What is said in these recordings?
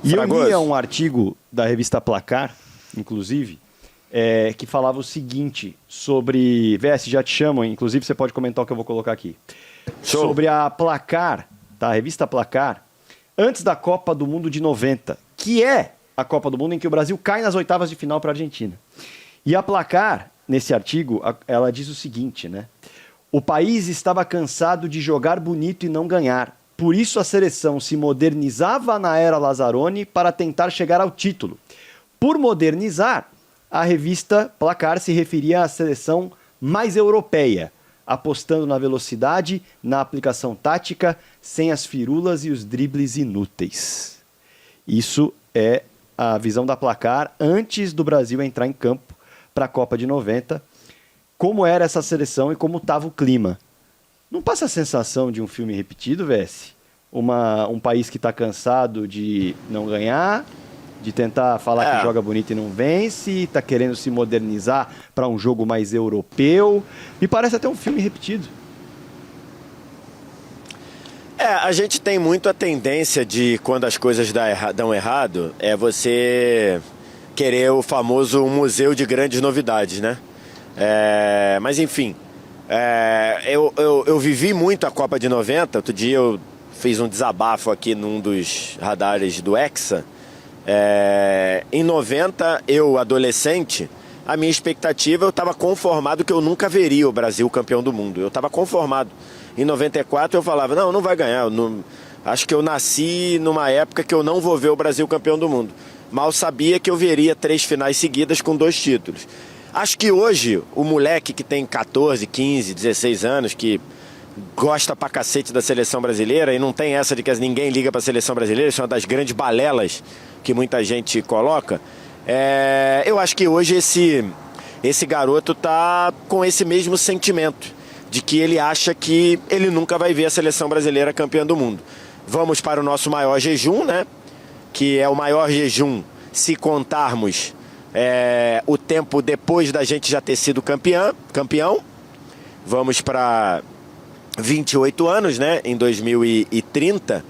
E eu lia um artigo da revista Placar, inclusive, que falava o seguinte sobre... VS, já te chamam, inclusive você pode comentar o que eu vou colocar aqui. Show. Sobre a Placar, tá? A revista Placar, antes da Copa do Mundo de 90, que é a Copa do Mundo em que o Brasil cai nas oitavas de final para a Argentina. E a Placar, nesse artigo, ela diz o seguinte, né? O país estava cansado de jogar bonito e não ganhar. Por isso a seleção se modernizava na era Lazzaroni para tentar chegar ao título. Por modernizar, a revista Placar se referia à seleção mais europeia, apostando na velocidade, na aplicação tática, sem as firulas e os dribles inúteis. Isso é a visão da Placar antes do Brasil entrar em campo para a Copa de 90. Como era essa seleção e como estava o clima. Não passa a sensação de um filme repetido, VS? Um país que está cansado de não ganhar, de tentar falar que joga bonito e não vence, está querendo se modernizar para um jogo mais europeu. Me parece até um filme repetido. A gente tem muito a tendência de, quando as coisas dão errado, você querer o famoso museu de grandes novidades, né? Mas enfim, eu vivi muito a Copa de 90. Outro dia eu fiz um desabafo aqui num dos radares do Hexa. Em 90, eu, adolescente, a minha expectativa, eu estava conformado que eu nunca veria o Brasil campeão do mundo. Eu estava conformado. Em 94 eu falava, não vai ganhar. Acho que eu nasci numa época que eu não vou ver o Brasil campeão do mundo. Mal sabia que eu veria 3 finais seguidas com 2 títulos. Acho que hoje, o moleque que tem 14, 15, 16 anos, que gosta pra cacete da seleção brasileira, e não tem essa de que ninguém liga pra seleção brasileira, isso é uma das grandes balelas que muita gente coloca, eu acho que hoje esse garoto tá com esse mesmo sentimento, de que ele acha que ele nunca vai ver a seleção brasileira campeã do mundo. Vamos para o nosso maior jejum, né? Que é o maior jejum se contarmos o tempo depois da gente já ter sido campeão. Vamos para 28 anos, né? Em 2030.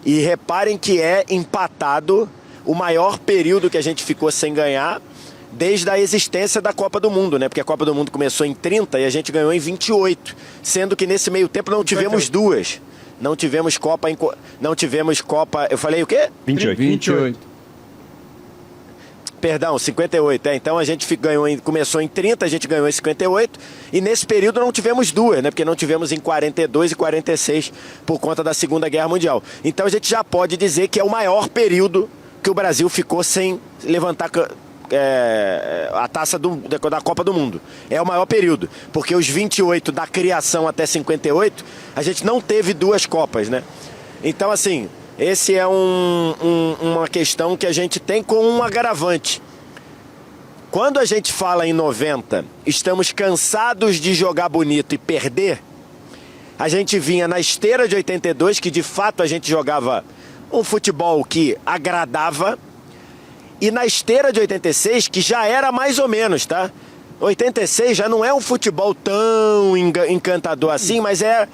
E reparem que é empatado o maior período que a gente ficou sem ganhar desde a existência da Copa do Mundo, né? Porque a Copa do Mundo começou em 30 e a gente ganhou em 28. Sendo que nesse meio tempo não tivemos duas. Não tivemos Copa... Eu falei o quê? 28. Perdão, 58. Então a gente começou em 30, a gente ganhou em 58. E nesse período não tivemos duas, né? Porque não tivemos em 42 e 46 por conta da Segunda Guerra Mundial. Então a gente já pode dizer que é o maior período que o Brasil ficou sem levantar a taça da Copa do Mundo. É o maior período. Porque os 28 da criação até 58, a gente não teve 2 Copas, né? Então, assim, esse é uma questão que a gente tem com um agravante. Quando a gente fala em 90, estamos cansados de jogar bonito e perder, a gente vinha na esteira de 82, que de fato a gente jogava um futebol que agradava, e na esteira de 86, que já era mais ou menos, tá? 86 já não é um futebol tão encantador assim, mas era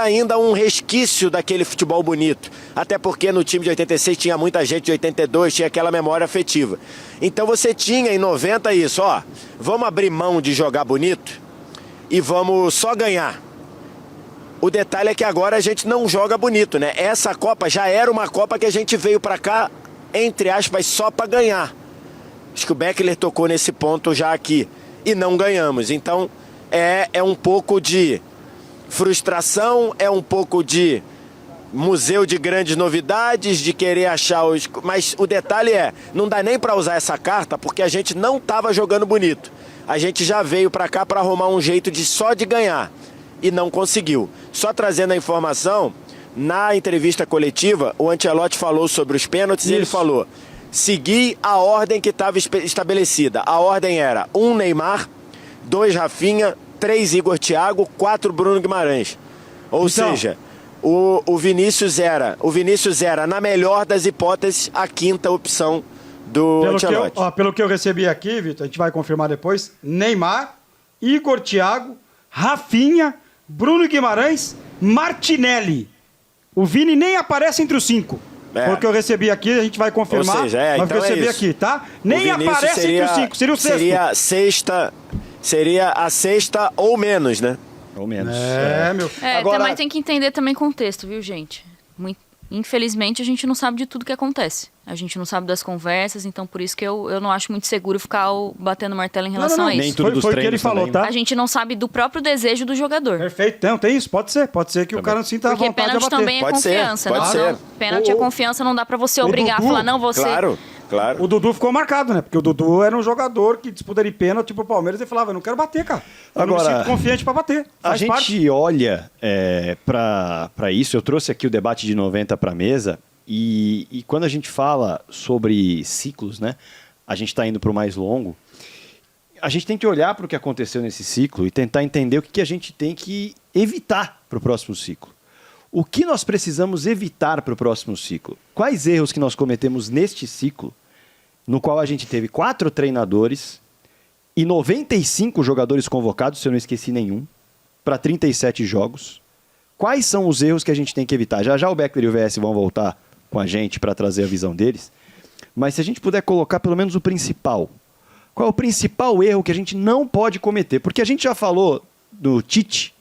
ainda um resquício daquele futebol bonito. Até porque no time de 86 tinha muita gente de 82, tinha aquela memória afetiva. Então você tinha em 90 isso, vamos abrir mão de jogar bonito e vamos só ganhar. O detalhe é que agora a gente não joga bonito, né? Essa Copa já era uma Copa que a gente veio pra cá, entre aspas, só pra ganhar. Acho que o Beckler tocou nesse ponto já aqui. E não ganhamos. Então, é um pouco de frustração, é um pouco de museu de grandes novidades, de querer achar os... Mas o detalhe não dá nem para usar essa carta, porque a gente não estava jogando bonito. A gente já veio para cá para arrumar um jeito só de ganhar. E não conseguiu. Só trazendo a informação, na entrevista coletiva, o Ancelotti falou sobre os pênaltis. Isso. E ele falou... Seguir a ordem que estava estabelecida. A ordem era 1 Neymar, 2 Rafinha, 3 Igor Thiago, 4 Bruno Guimarães. Ou seja, o Vinícius era, na melhor das hipóteses, a 5ª opção do Ancelotti. Pelo que eu recebi aqui, Vitor, a gente vai confirmar depois, Neymar, Igor Thiago, Rafinha, Bruno Guimarães, Martinelli. O Vini nem aparece entre os 5. Foi o que eu recebi aqui, a gente vai confirmar. Ou seja, mas então eu recebi isso. aqui, tá? Nem O Vinícius aparece entre os 5, seria o sexto. Seria a sexta ou menos, né? Ou menos. Meu. Agora- Mas tem que entender também contexto, viu, gente? Infelizmente, a gente não sabe de tudo que acontece. A gente não sabe das conversas, então por isso que eu não acho muito seguro ficar batendo martelo em relação a Nem isso. tudo dos Foi o que ele treinos falou, também. tá? A gente não sabe do próprio desejo do jogador. Perfeito, não, tem isso, pode ser. Pode ser que o cara não sinta a Porque vontade de pênalti bater. também é Pode ser, confiança. pode não, ser. não. Pênalti é confiança, não dá pra você o obrigar Dudu, a falar, não, você... Claro. O Dudu ficou marcado, né? Porque o Dudu era um jogador que disputaria pênalti pro Palmeiras e falava, eu não quero bater, cara. Eu não me Agora, sinto confiante pra bater. A Faz gente parte. olha para isso, eu trouxe aqui o debate de 90 para a mesa, e quando a gente fala sobre ciclos, né, a gente está indo para o mais longo, a gente tem que olhar para o que aconteceu nesse ciclo e tentar entender o que a gente tem que evitar para o próximo ciclo. O que nós precisamos evitar para o próximo ciclo? Quais erros que nós cometemos neste ciclo, no qual a gente teve 4 treinadores e 95 jogadores convocados, se eu não esqueci nenhum, para 37 jogos? Quais são os erros que a gente tem que evitar? Já já o Beckler e o VS vão voltar com a gente para trazer a visão deles, mas se a gente puder colocar pelo menos o principal. Qual é o principal erro que a gente não pode cometer? Porque a gente já falou do Tite,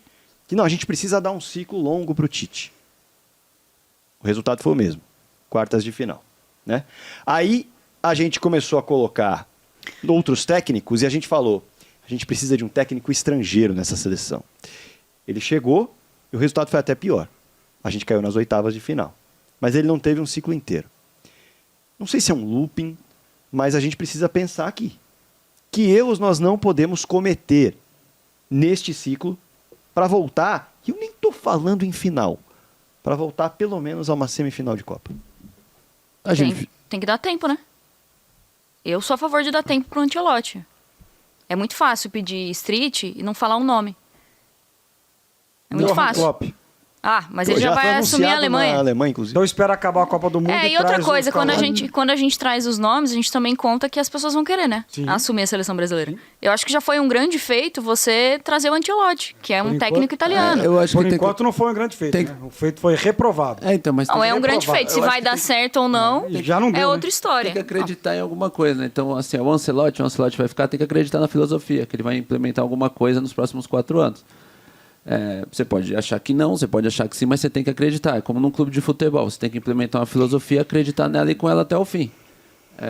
que não, a gente precisa dar um ciclo longo para o Tite. O resultado foi o mesmo, quartas de final, né? Aí a gente começou a colocar outros técnicos e a gente falou, a gente precisa de um técnico estrangeiro nessa seleção. Ele chegou e o resultado foi até pior. A gente caiu nas oitavas de final. Mas ele não teve um ciclo inteiro. Não sei se é um looping, mas a gente precisa pensar aqui. Que erros nós não podemos cometer neste ciclo para voltar, e eu nem estou falando em final, para voltar pelo menos a uma semifinal de Copa. Tem que dar tempo, né? Eu sou a favor de dar tempo pro Ancelotti. É muito fácil pedir street e não falar um nome. É muito Johan fácil. Klopp. Ah, mas ele já foi vai assumir a anunciado Alemanha. na Alemanha, inclusive. Então espera acabar a Copa do Mundo E outra traz coisa, os quando a gente traz os nomes, a gente também conta que as pessoas vão querer, né? Sim. Assumir a seleção brasileira. Eu acho que já foi um grande feito você trazer o Ancelotti, que é um técnico italiano. Eu acho Por que tem enquanto não foi um grande feito, tem- né? O feito foi reprovado. então, mas Não, tem, é um grande reprovado. feito. Se Eu vai acho dar que certo ou não, Já não deu, é né? outra história. tem que acreditar em alguma coisa, né? Então, assim, o Ancelotti vai ficar, tem que acreditar na filosofia, que ele vai implementar alguma coisa nos próximos 4 anos. Você pode achar que não, você pode achar que sim, mas você tem que acreditar. É como num clube de futebol, você tem que implementar uma filosofia, acreditar nela e com ela até o fim.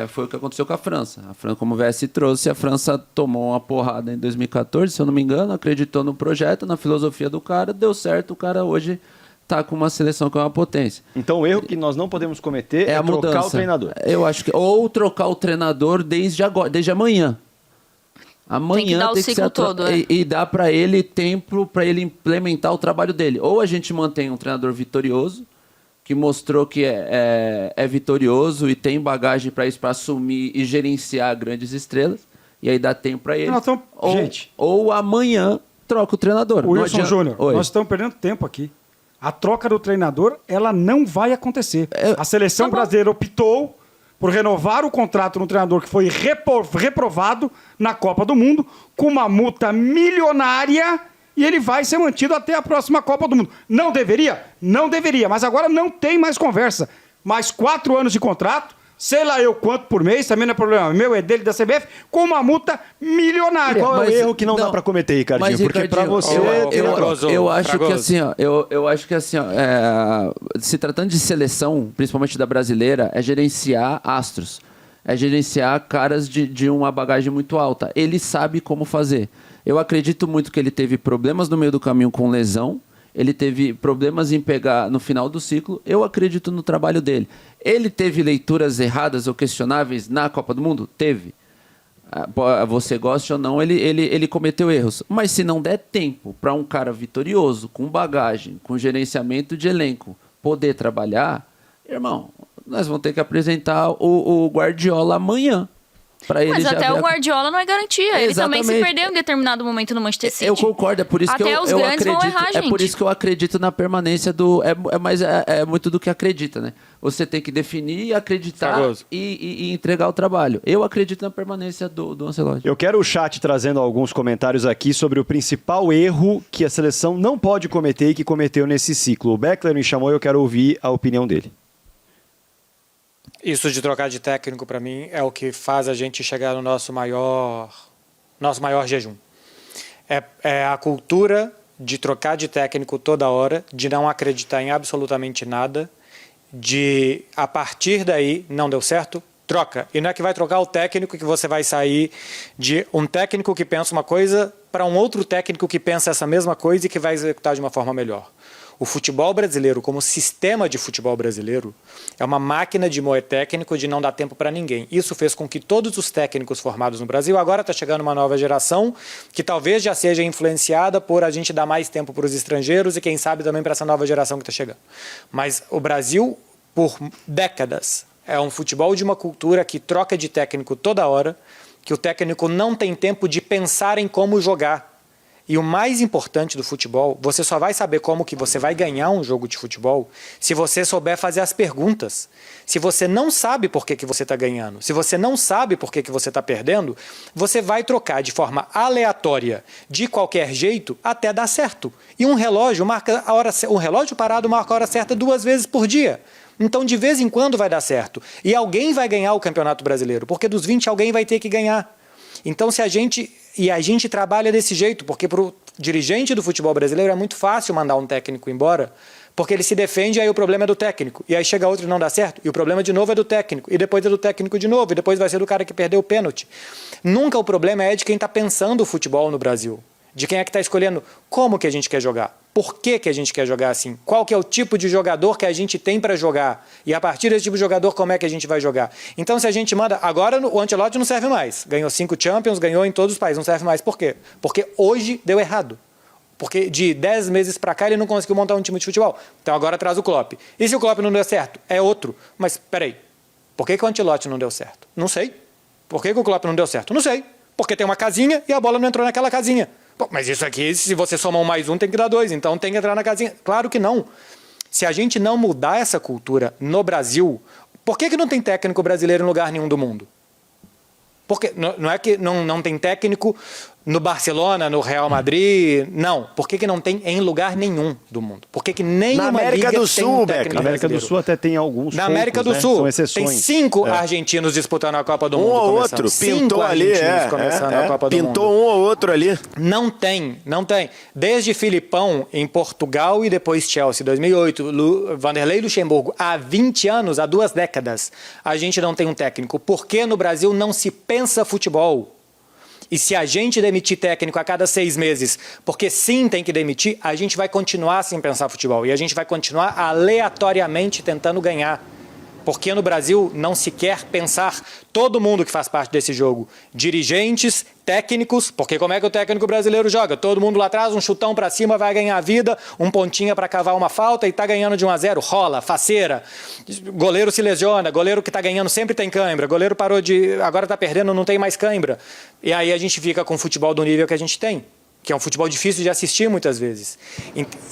Foi o que aconteceu com a França. A França, como o VS trouxe, a França tomou uma porrada em 2014, se eu não me engano, acreditou no projeto, na filosofia do cara, deu certo, o cara hoje está com uma seleção que é uma potência. Então o erro que nós não podemos cometer é a trocar mudança. o treinador. Eu acho que ou trocar o treinador desde agora, desde amanhã. Amanhã Tem que dar o ciclo todo, e dar para ele tempo para ele implementar o trabalho dele. Ou a gente mantém um treinador vitorioso, que mostrou que é vitorioso e tem bagagem para isso, para assumir e gerenciar grandes estrelas, e aí dá tempo para ele. Então, gente, ou amanhã troca o treinador. o Não Wilson adianta- Júnior, Oi. nós estamos perdendo tempo aqui. A troca do treinador, ela não vai acontecer. A seleção brasileira optou por renovar o contrato no treinador que foi reprovado na Copa do Mundo com uma multa milionária e ele vai ser mantido até a próxima Copa do Mundo. Não deveria? Não deveria, mas agora não tem mais conversa. Mais 4 anos de contrato, sei lá eu quanto por mês, também não é problema meu, é dele, da CBF, com uma multa milionária. Qual é o Mas- erro que não dá não, pra cometer, Ricardinho? mas, Porque pra Ricardinho, você... eu acho que assim, ó, eu acho que assim, ó, se tratando de seleção, principalmente da brasileira, é gerenciar astros. É gerenciar caras de uma bagagem muito alta. Ele sabe como fazer. Eu acredito muito que ele teve problemas no meio do caminho com lesão. Ele teve problemas em pegar no final do ciclo. Eu acredito no trabalho dele. Ele teve leituras erradas ou questionáveis na Copa do Mundo? Teve. Você gosta ou não, ele cometeu erros. Mas se não der tempo para um cara vitorioso, com bagagem, com gerenciamento de elenco, poder trabalhar, irmão, nós vamos ter que apresentar o Guardiola amanhã. Ele Mas já até ver o Guardiola não é garantia. Ele também se Exatamente. perdeu em determinado momento no Manchester City. Eu concordo, é por isso que Até eu os grandes acredito. vão errar, É por gente. isso que eu acredito na permanência do. Mas é muito do que acredita, né? Você tem que definir, acreditar Fragoso. e entregar o trabalho. Eu acredito na permanência do Ancelotti. Eu quero o chat trazendo alguns comentários aqui sobre o principal erro que a seleção não pode cometer e que cometeu nesse ciclo. O Beckler me chamou e eu quero ouvir a opinião dele. Isso de trocar de técnico, para mim, é o que faz a gente chegar no nosso maior jejum. É a cultura de trocar de técnico toda hora, de não acreditar em absolutamente nada, de, a partir daí, não deu certo, troca. E não é que vai trocar o técnico que você vai sair de um técnico que pensa uma coisa para um outro técnico que pensa essa mesma coisa e que vai executar de uma forma melhor. O futebol brasileiro, como sistema de futebol brasileiro, é uma máquina de moer técnico, de não dar tempo para ninguém. Isso fez com que todos os técnicos formados no Brasil, agora está chegando uma nova geração, que talvez já seja influenciada por a gente dar mais tempo para os estrangeiros e quem sabe também para essa nova geração que está chegando. Mas o Brasil, por décadas, é um futebol de uma cultura que troca de técnico toda hora, que o técnico não tem tempo de pensar em como jogar. E o mais importante do futebol, você só vai saber como que você vai ganhar um jogo de futebol se você souber fazer as perguntas. Se você não sabe por que você está ganhando, se você não sabe por que você está perdendo, você vai trocar de forma aleatória, de qualquer jeito, até dar certo. E um relógio parado marca a hora certa 2 vezes por dia. Então, de vez em quando vai dar certo. E alguém vai ganhar o Campeonato Brasileiro, porque dos 20 alguém vai ter que ganhar. Então, a gente trabalha desse jeito, porque para o dirigente do futebol brasileiro é muito fácil mandar um técnico embora, porque ele se defende e aí o problema é do técnico. E aí chega outro e não dá certo, e o problema de novo é do técnico, e depois é do técnico de novo, e depois vai ser do cara que perdeu o pênalti. Nunca o problema é de quem está pensando o futebol no Brasil, de quem é que está escolhendo como que a gente quer jogar. Por que a gente quer jogar assim? Qual que é o tipo de jogador que a gente tem para jogar? E a partir desse tipo de jogador, como é que a gente vai jogar? Então, se a gente manda... Agora, o Ancelotti não serve mais. Ganhou 5 Champions, ganhou em todos os países. Não serve mais. Por quê? Porque hoje deu errado. Porque de 10 meses para cá ele não conseguiu montar um time de futebol. Então, agora traz o Klopp. E se o Klopp não deu certo? É outro. Mas, peraí. Por que o Ancelotti não deu certo? Não sei. Por que o Klopp não deu certo? Não sei. Porque tem uma casinha e a bola não entrou naquela casinha. Pô, mas isso aqui, se você somar um mais um, tem que dar 2, então tem que entrar na casinha. Claro que não. Se a gente não mudar essa cultura no Brasil, por que não tem técnico brasileiro em lugar nenhum do mundo? Porque não é que não tem técnico no Barcelona, no Real Madrid, não. Por que não tem em lugar nenhum do mundo? Por que nenhuma na América liga do tem Sul, um técnico Na América brasileiro? do Sul até tem alguns. Na poucos, América do né? Sul São exceções. tem 5 argentinos disputando a Copa do Mundo. Um ou começando. outro, 5 pintou ali, argentinos começando a Copa do Mundo. pintou um ou outro ali. Não tem. Desde Filipão em Portugal e depois Chelsea, 2008, Vanderlei Luxemburgo, há 20 anos, há 2 décadas, a gente não tem um técnico. Por que no Brasil não se pensa futebol? E se a gente demitir técnico a cada 6 meses, porque sim tem que demitir, a gente vai continuar sem pensar futebol. E a gente vai continuar aleatoriamente tentando ganhar. Porque no Brasil não se quer pensar todo mundo que faz parte desse jogo. Dirigentes, técnicos, porque como é que o técnico brasileiro joga? Todo mundo lá atrás, um chutão pra cima, vai ganhar a vida, um pontinha pra cavar uma falta e tá ganhando de 1-0, rola, faceira. Goleiro se lesiona, goleiro que tá ganhando sempre tem cãibra, goleiro parou de... agora tá perdendo, não tem mais cãibra. E aí a gente fica com o futebol do nível que a gente tem, que é um futebol difícil de assistir muitas vezes.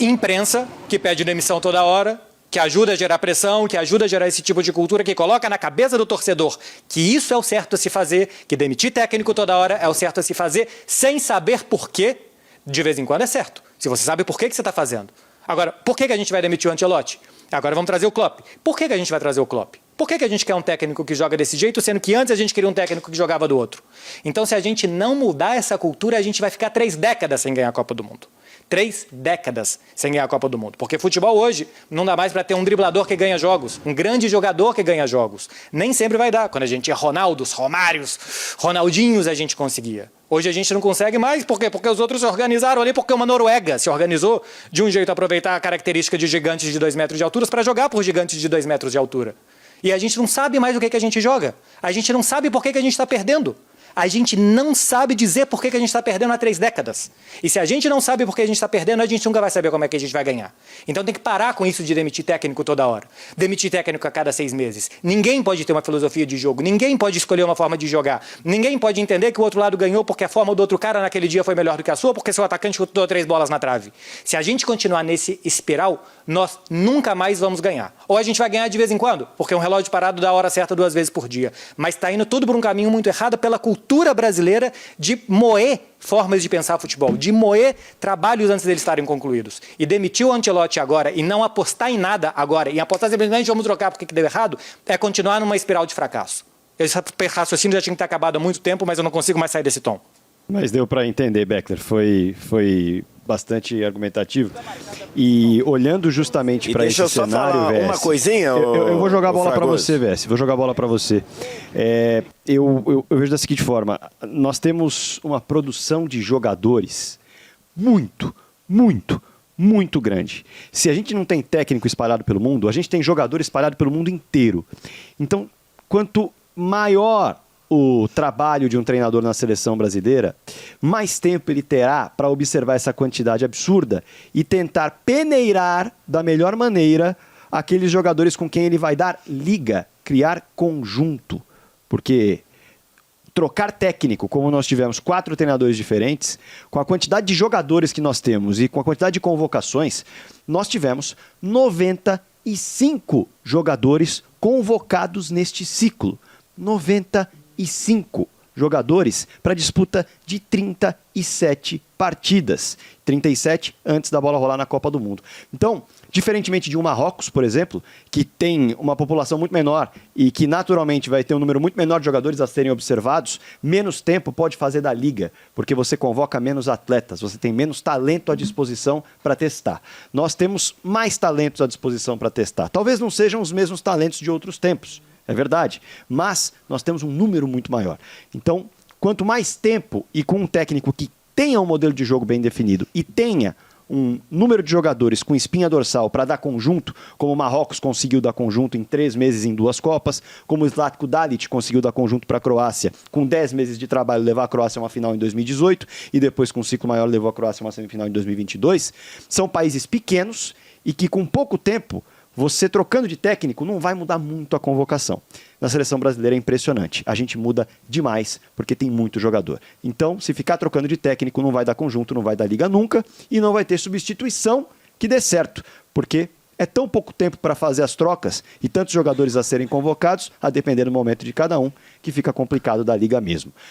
Imprensa, que pede demissão toda hora, que ajuda a gerar pressão, que ajuda a gerar esse tipo de cultura, que coloca na cabeça do torcedor que isso é o certo a se fazer, que demitir técnico toda hora é o certo a se fazer, sem saber por quê, de vez em quando é certo. Se você sabe por que você está fazendo. Agora, por que a gente vai demitir o Ancelotti? Agora vamos trazer o Klopp. Por que a gente vai trazer o Klopp? Por que a gente quer um técnico que joga desse jeito, sendo que antes a gente queria um técnico que jogava do outro? Então, se a gente não mudar essa cultura, a gente vai ficar 3 décadas sem ganhar a Copa do Mundo. 3 décadas sem ganhar a Copa do Mundo. Porque futebol hoje não dá mais para ter um driblador que ganha jogos, um grande jogador que ganha jogos. Nem sempre vai dar. Quando a gente é Ronaldos, Romários, Ronaldinhos, a gente conseguia. Hoje a gente não consegue mais, por quê? Porque os outros se organizaram ali, porque uma Noruega se organizou de um jeito a aproveitar a característica de gigantes de 2 metros de altura para jogar por gigantes de 2 metros de altura. E a gente não sabe mais o que a gente joga. A gente não sabe por que a gente está perdendo. A gente não sabe dizer por que a gente está perdendo há 3 décadas. E se a gente não sabe por que a gente está perdendo, a gente nunca vai saber como é que a gente vai ganhar. Então tem que parar com isso de demitir técnico toda hora. Demitir técnico a cada 6 meses. Ninguém pode ter uma filosofia de jogo. Ninguém pode escolher uma forma de jogar. Ninguém pode entender que o outro lado ganhou porque a forma do outro cara naquele dia foi melhor do que a sua, porque seu atacante chutou 3 bolas na trave. Se a gente continuar nesse espiral, nós nunca mais vamos ganhar. Ou a gente vai ganhar de vez em quando, porque um relógio parado dá a hora certa 2 vezes por dia. Mas está indo tudo por um caminho muito errado pela cultura cultura brasileira de moer formas de pensar futebol, de moer trabalhos antes deles estarem concluídos. E demitir o Ancelotti agora e não apostar em nada agora, e apostar simplesmente vamos trocar porque que deu errado, é continuar numa espiral de fracasso. Esse raciocínio já tinha que ter acabado há muito tempo, mas eu não consigo mais sair desse tom. Mas deu para entender, Beckler, foi bastante argumentativo. E olhando justamente para esse cenário, deixa eu só falar uma coisinha, eu vou jogar a bola para Fragoso. você, Vess. Vou jogar a bola para você. Eu vejo da seguinte forma: nós temos uma produção de jogadores muito grande. Se a gente não tem técnico espalhado pelo mundo, a gente tem jogador espalhado pelo mundo inteiro. Então, quanto maior o trabalho de um treinador na seleção brasileira, mais tempo ele terá para observar essa quantidade absurda e tentar peneirar da melhor maneira aqueles jogadores com quem ele vai dar liga, criar conjunto. Porque trocar técnico, como nós tivemos 4 treinadores diferentes, com a quantidade de jogadores que nós temos e com a quantidade de convocações, nós tivemos 95 jogadores convocados neste ciclo. 95 jogadores para disputa de 37 partidas. 37 antes da bola rolar na Copa do Mundo. Então, diferentemente de um Marrocos, por exemplo, que tem uma população muito menor e que naturalmente vai ter um número muito menor de jogadores a serem observados, menos tempo pode fazer da liga, porque você convoca menos atletas, você tem menos talento à disposição para testar. Nós temos mais talentos à disposição para testar. Talvez não sejam os mesmos talentos de outros tempos. É verdade, mas nós temos um número muito maior. Então, quanto mais tempo e com um técnico que tenha um modelo de jogo bem definido e tenha um número de jogadores com espinha dorsal para dar conjunto, como o Marrocos conseguiu dar conjunto em 3 meses em 2 Copas, como o Zlatko Dalic conseguiu dar conjunto para a Croácia, com 10 meses de trabalho levar a Croácia a uma final em 2018 e depois com um ciclo maior levou a Croácia a uma semifinal em 2022, são países pequenos e que com pouco tempo você trocando de técnico não vai mudar muito a convocação. Na seleção brasileira é impressionante. A gente muda demais porque tem muito jogador. Então, se ficar trocando de técnico, não vai dar conjunto, não vai dar liga nunca e não vai ter substituição que dê certo. Porque é tão pouco tempo para fazer as trocas e tantos jogadores a serem convocados, a depender do momento de cada um, que fica complicado da liga mesmo.